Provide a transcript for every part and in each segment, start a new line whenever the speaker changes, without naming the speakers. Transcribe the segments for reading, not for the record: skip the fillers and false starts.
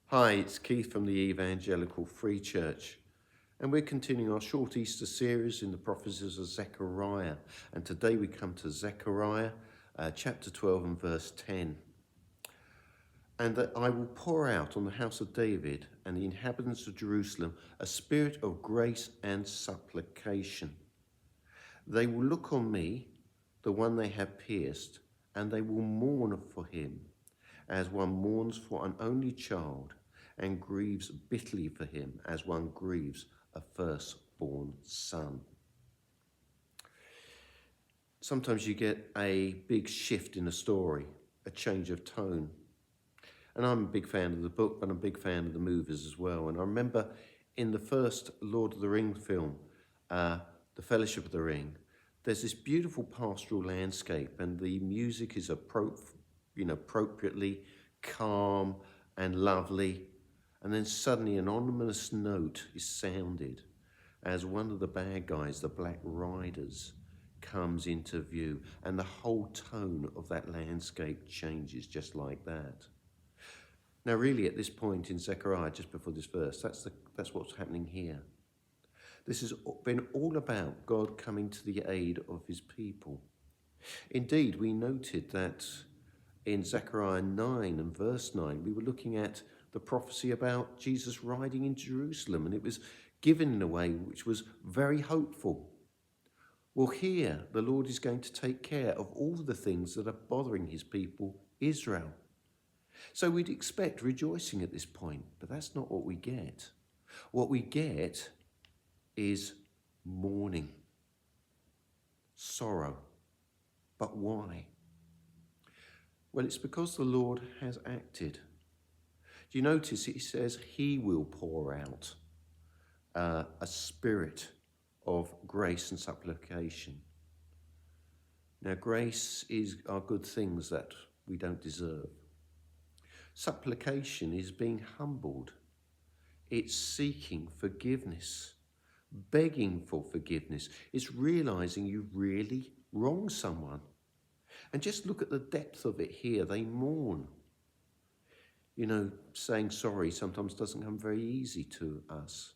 Hi, it's Keith from the Evangelical Free Church, and we're continuing our short Easter series in the prophecies of Zechariah. And today we come to Zechariah chapter 12 and verse 10. And that I will pour out on the house of David and the inhabitants of Jerusalem a spirit of grace and supplication. They will look on me, the one they have pierced, and they will mourn for him, as one mourns for an only child, and grieves bitterly for him, as one grieves a firstborn son. Sometimes you get a big shift in a story, a change of tone. And I'm a big fan of the book, but I'm a big fan of the movies as well. And I remember in the first Lord of the Rings film, The Fellowship of the Ring, there's this beautiful pastoral landscape, and the music is appropriately calm and lovely. And then suddenly an ominous note is sounded as one of the bad guys, the Black Riders, comes into view, and the whole tone of that landscape changes just like that. Now, really, at this point in Zechariah, just before this verse, that's what's happening here. This has been all about God coming to the aid of his people. Indeed, we noted that in Zechariah 9 and verse 9, we were looking at the prophecy about Jesus riding into Jerusalem, and it was given in a way which was very hopeful. Well, here, the Lord is going to take care of all the things that are bothering his people, Israel. So we'd expect rejoicing at this point, but that's not what we get. What we get is mourning, sorrow. But why? Well, it's because the Lord has acted. Do you notice he says he will pour out a spirit of grace and supplication. Now, grace are good things that we don't deserve. Supplication is being humbled. It's seeking forgiveness, begging for forgiveness. It's realizing you really wronged someone. And just look at the depth of it here. They mourn. You know, saying sorry sometimes doesn't come very easy to us.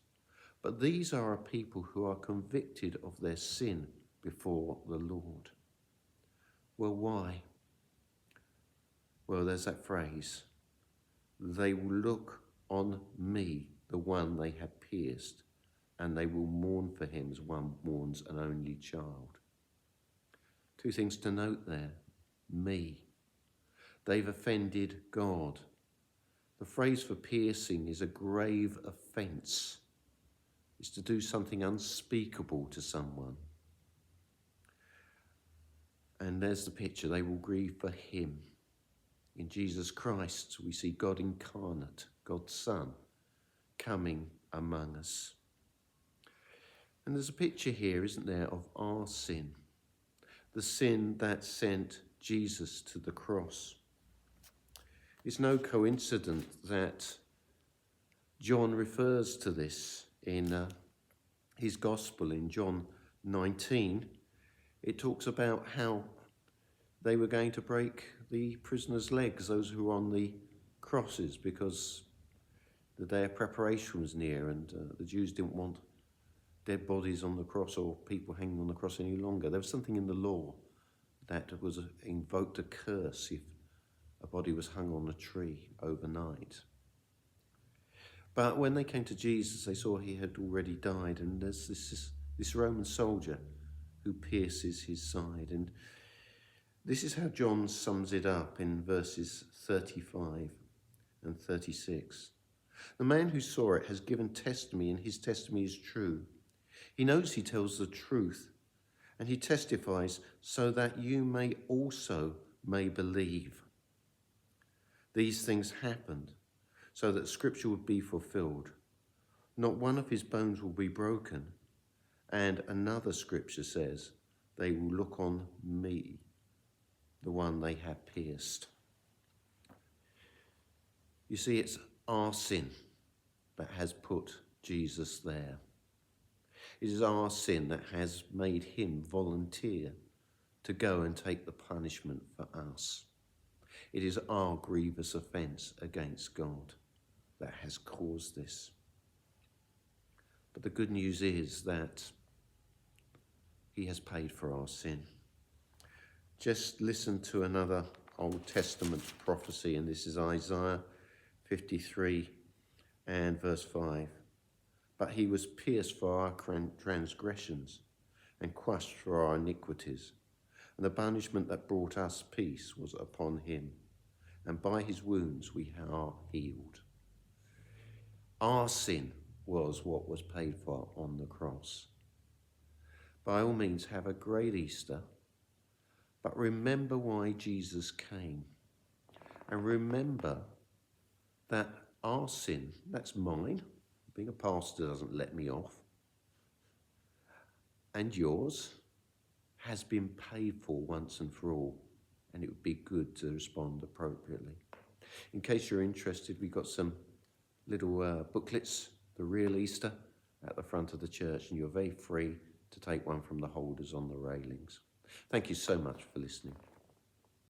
But these are a people who are convicted of their sin before the Lord. Well, why? Well, there's that phrase. They will look on me, the one they have pierced, and they will mourn for him as one mourns an only child. Two things to note there. Me. They've offended God. The phrase for piercing is a grave offence. It's to do something unspeakable to someone. And there's the picture. They will grieve for him. In Jesus Christ, we see God incarnate, God's Son, coming among us. And there's a picture here, isn't there, of our sin. The sin that sent Jesus to the cross. It's no coincidence that John refers to this in his gospel in John 19. It talks about how they were going to break the prisoners' legs, those who were on the crosses, because the day of preparation was near, and the Jews didn't want dead bodies on the cross or people hanging on the cross any longer. There was something in the law that was invoked a curse if a body was hung on a tree overnight. But when they came to Jesus, they saw he had already died, and there's this Roman soldier who pierces his side. And this is how John sums it up in verses 35 and 36. The man who saw it has given testimony, and his testimony is true. He knows he tells the truth, and he testifies so that you may also believe. These things happened so that scripture would be fulfilled. Not one of his bones will be broken. And another scripture says, they will look on me, the one they have pierced. You see, it's our sin that has put Jesus there. It is our sin that has made him volunteer to go and take the punishment for us. It is our grievous offence against God. that has caused this. But the good news is that he has paid for our sin. Just listen to another Old Testament prophecy, and this is Isaiah 53 and verse 5. But he was pierced for our transgressions and crushed for our iniquities. And the punishment that brought us peace was upon him. And by his wounds we are healed. Our sin was what was paid for on the cross. By all means, have a great Easter. But remember why Jesus came. And remember that our sin, that's mine. Being a pastor doesn't let me off. And yours has been paid for once and for all. And it would be good to respond appropriately. In case you're interested, we've got some little booklets, The Real Easter, at the front of the church. And you're very free to take one from the holders on the railings. Thank you so much for listening.